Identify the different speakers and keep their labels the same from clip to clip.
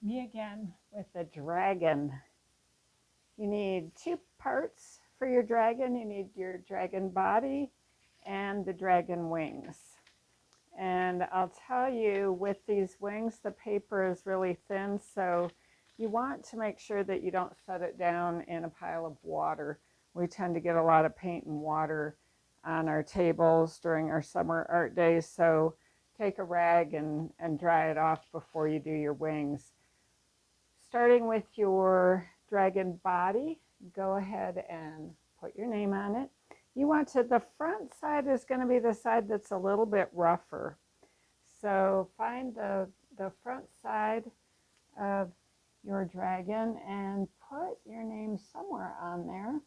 Speaker 1: Me again with the dragon. You need two parts for your dragon. You need your dragon body and the dragon wings. And I'll tell you, with these wings, the paper is really thin, so you want to make sure that you don't set it down in a pile of water. We tend to get a lot of paint and water on our tables during our summer art days, so take a rag and dry it off before you do your wings. Starting with your dragon body, go ahead and put your name on it. You want to, the front side is going to be the side that's a little bit rougher. So find the front side of your dragon and put your name somewhere on there.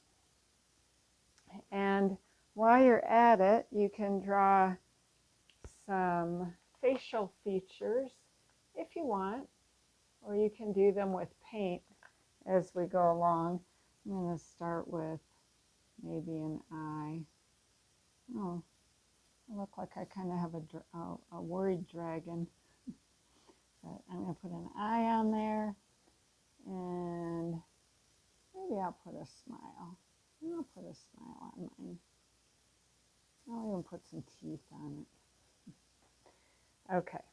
Speaker 1: And while you're at it, you can draw some facial features if you want, or you can do them with paint as we go along. I'm going to start with maybe an eye. Oh, I look like I kind of have a worried dragon. But I'm going to put an eye on there, and maybe I'll put a smile. I'll put a smile on mine. I'll even put some teeth on it. Okay.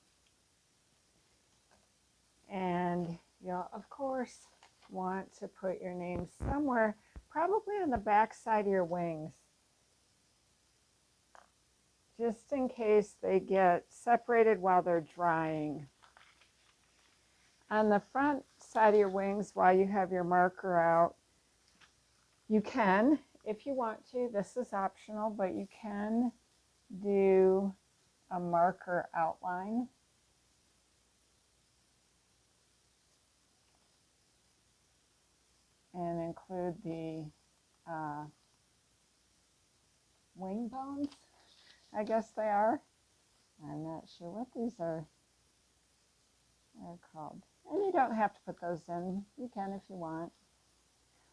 Speaker 1: And you'll, of course, want to put your name somewhere, probably on the back side of your wings, just in case they get separated while they're drying. On the front side of your wings, while you have your marker out, you can, if you want to, this is optional, but you can do a marker outline. And include the wing bones, I guess they are. I'm not sure what these are called. And you don't have to put those in. You can if you want.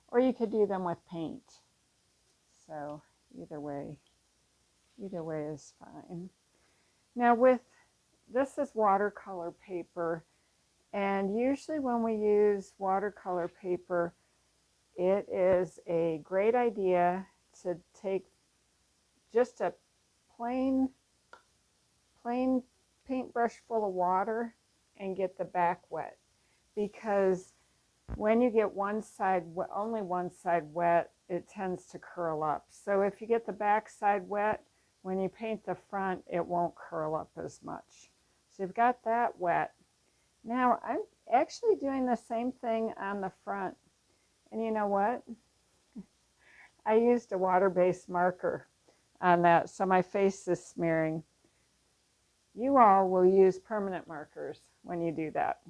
Speaker 1: Or you could do them with paint. So either way is fine. Now this is watercolor paper. And usually when we use watercolor paper, it is a great idea to take just a plain paintbrush full of water and get the back wet, because when you get only one side wet, it tends to curl up. So if you get the back side wet, when you paint the front, it won't curl up as much. So you've got that wet. Now I'm actually doing the same thing on the front. And you know what? I used a water-based marker on that, so my face is smearing. You all will use permanent markers when you do that.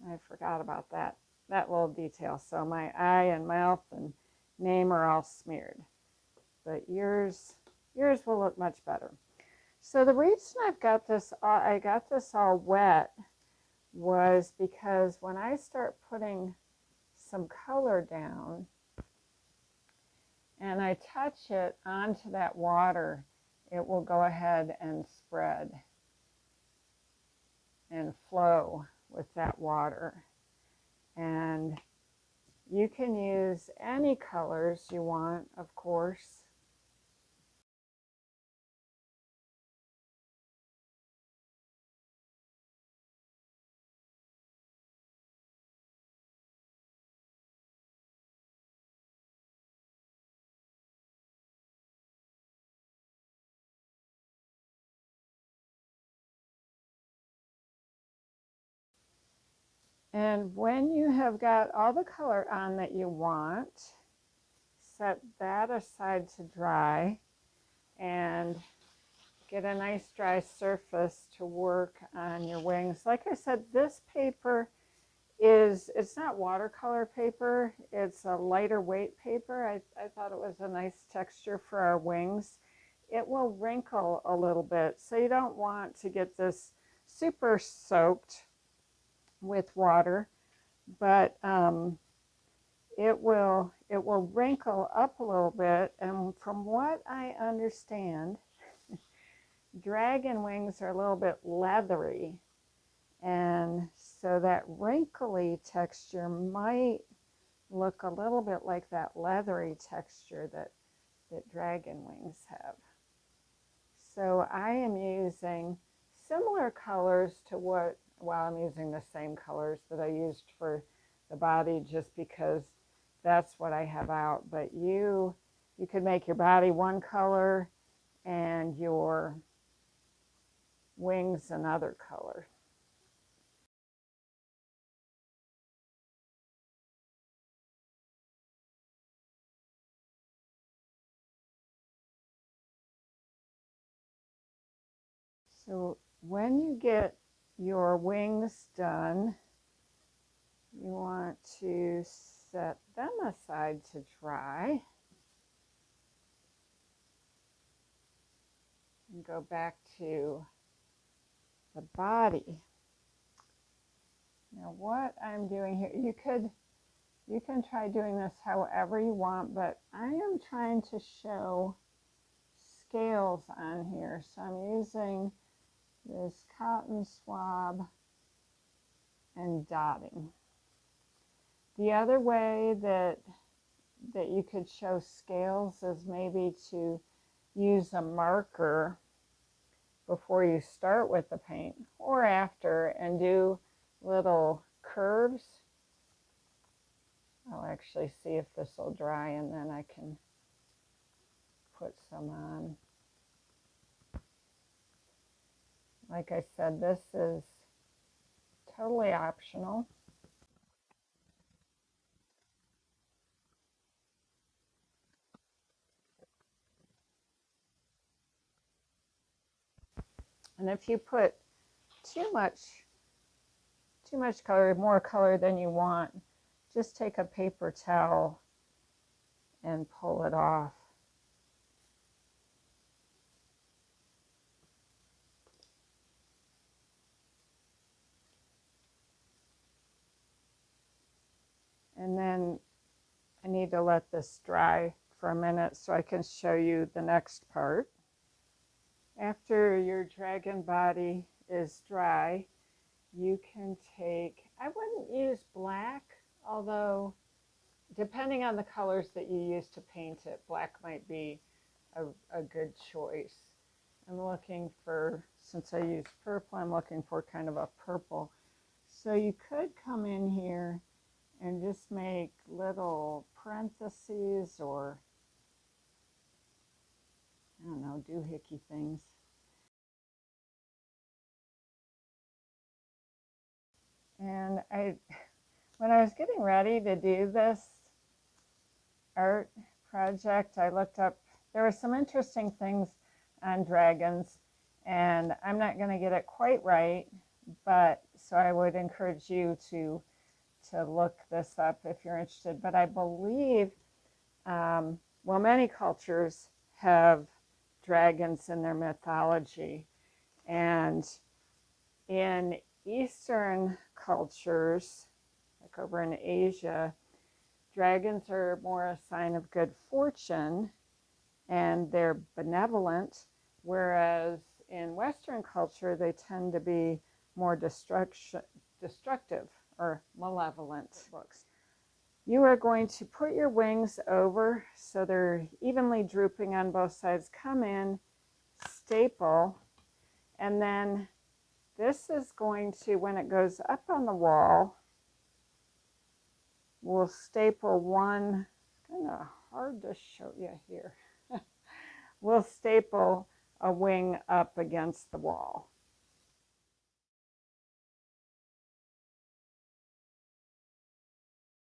Speaker 1: I forgot about that little detail. So my eye and mouth and name are all smeared, but yours will look much better. So the reason I got this all wet was because when I start putting some color down and I touch it onto that water, it will go ahead and spread and flow with that water. And you can use any colors you want, of course. And when you have got all the color on that you want, set that aside to dry and get a nice dry surface to work on your wings. Like I said, this paper it's not watercolor paper, it's a lighter weight paper. I thought it was a nice texture for our wings. It will wrinkle a little bit, so you don't want to get this super soaked with water, but it will wrinkle up a little bit. And from what I understand, dragon wings are a little bit leathery, and So that wrinkly texture might look a little bit like that leathery texture that dragon wings have. So I am using similar colors to what, well, I'm using the same colors that I used for the body just because that's what I have out. But you could make your body one color and your wings another color. So when you get your wings done, you want to set them aside to dry and go back to the body. Now what I'm doing here, you can try doing this however you want, but I am trying to show scales on here. So I'm using this cotton swab and dotting. The other way that you could show scales is maybe to use a marker before you start with the paint or after and do little curves. I'll actually see if this will dry and then I can put some on. Like I said, this is totally optional. And if you put too much color, more color than you want, just take a paper towel and pull it off. And then I need to let this dry for a minute so I can show you the next part. After your dragon body is dry, you can take, I wouldn't use black, although depending on the colors that you use to paint it, black might be a good choice. I'm looking for, since I use purple, I'm looking for kind of a purple. So you could come in here and just make little parentheses or, I don't know, doohickey things. And when I was getting ready to do this art project, I looked up, there were some interesting things on dragons, and I'm not going to get it quite right, but so I would encourage you to look this up if you're interested. But I believe, well, many cultures have dragons in their mythology, and in Eastern cultures, like over in Asia, dragons are more a sign of good fortune and they're benevolent, whereas in Western culture, they tend to be more destructive or malevolent. You are going to put your wings over so they're evenly drooping on both sides. Come in, staple, and then this is going to, when it goes up on the wall, we'll staple one, kind of hard to show you here. We'll staple a wing up against the wall.